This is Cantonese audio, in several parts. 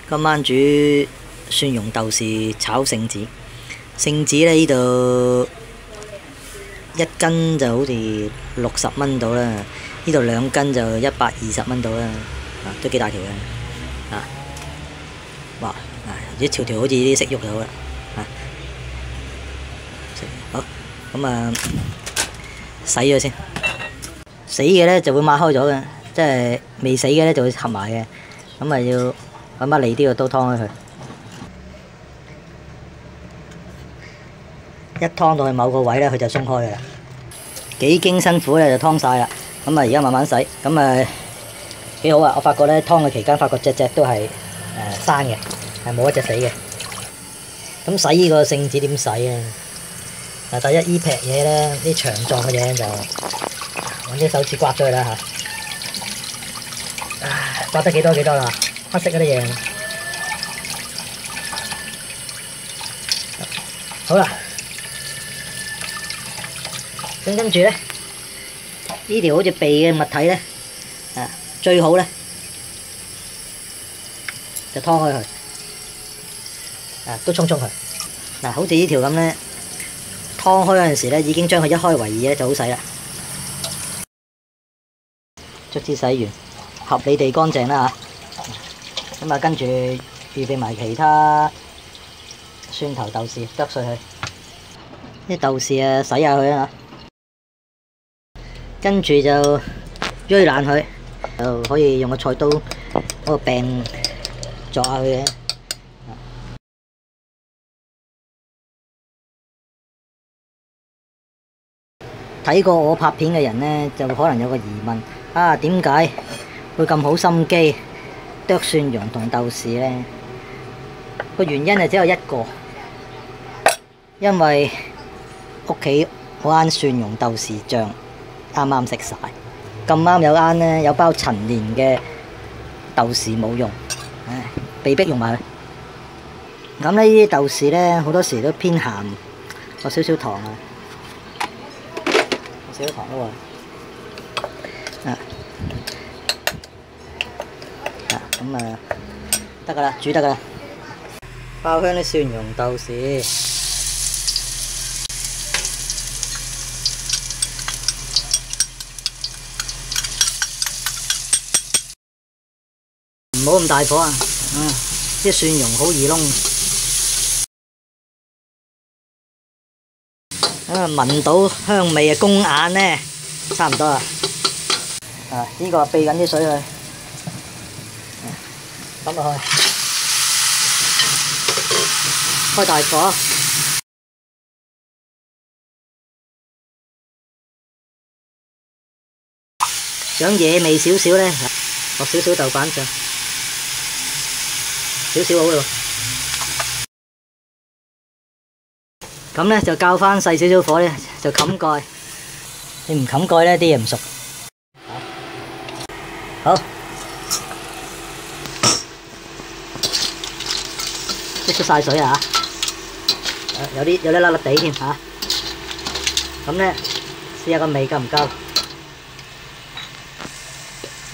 今晚煮蒜蓉豆豉炒聖子。聖子呢度1斤就好似60蚊到啦，呢度2斤就120蚊到啦，都幾大條嘅，哇！一條條好似啲識喐就好啦，好咁洗咗先。死嘅呢就會抹開咗嘅，即係未死嘅呢就會合埋嘅，咁要揾把利啲嘅刀劏開佢。一劏到去某個位呢，佢就鬆開嘅啦。幾經辛苦呢，就劏晒啦。咁而家慢慢洗，咁幾好啊！我發覺呢，劏嘅期間發覺隻都係生嘅，係冇一隻死嘅。咁洗呢個聖子點洗啊？第一呢劈嘢呢，啲長狀嘅嘢就揾啲手指刮咗佢啦嚇。刮得幾多啦？黑色嗰啲嘢。好啦。咁跟住呢，呢條好似鼻嘅物體呢，最好呢，就劏開佢，都沖佢。好似呢條咁呢，劏開嗰陣時呢，已經將佢一開為二呢，就好洗啦。卒之洗完，合理地乾淨啦嚇。咁跟住預備埋其他蒜頭豆豉，剁碎佢。啲豆豉洗下佢啊。跟住就鋥爛佢，就可以用個菜刀嗰個柄鑿下佢嘅。睇過我拍片嘅人呢，就可能有個疑問：點解會咁好心機剁蒜蓉同豆豉呢？個原因係只有一個，因為屋企嗰間蒜蓉豆豉醬啱啱食晒，咁啱有間呢有包陳年嘅豆豉冇用，被逼用埋佢。咁呢啲豆豉呢，好多時都偏鹹，落少少糖啊，落少少糖咯喎。咁得噶啦，煮得噶啦。爆香啲蒜蓉豆豉。唔好咁大火啊！啲蒜蓉好易燶。聞到香味公眼呢，差唔多啦。呢個避緊啲水去，抌落去，開大火。想惹味少少呢，落少少豆瓣醬。少少好咯，咁呢就較翻細少少火呢，就冚蓋。你唔冚蓋呢，啲嘢唔熟。好，即出晒水啊！有啲粒粒地添嚇。咁呢，試下個味夠唔夠？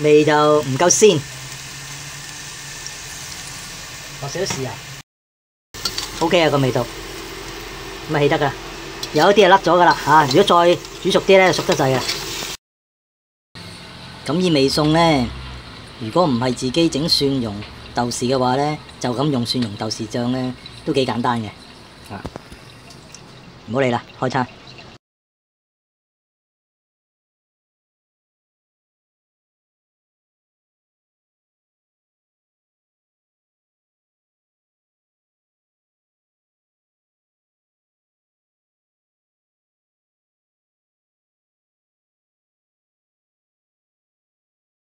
味就唔夠鮮。落少少豉油 ，OK 啊個味道，咁起得噶啦。有一啲係甩咗噶啦嚇，如果再煮熟啲咧，熟得滯嘅。咁呢味餸咧，如果唔係自己整蒜蓉豆豉嘅話咧，就咁用蒜蓉豆豉醬咧，都幾簡單嘅。唔好理啦，開餐。